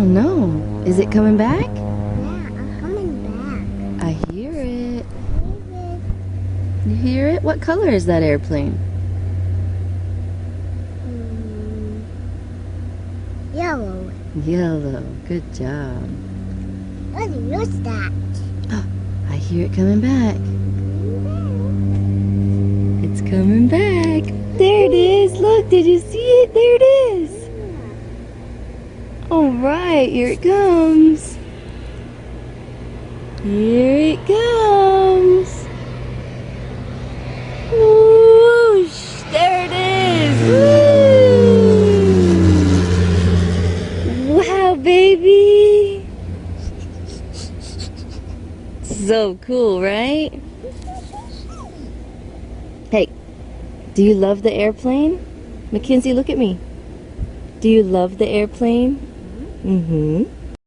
Oh no. Is it coming back? Yeah, I'm coming back. I hear it. You hear it? What color is that airplane? Yellow. Yellow. Good job. What's that? Oh, I hear it coming back. It's coming back. There it is. Look, did you see it? There it is. All right, here it comes. Here it comes. Whoosh! There it is. Woo! Wow, baby. So cool, right? Hey, do you love the airplane? Mackenzie, look at me. Do you love the airplane? Mm-hmm.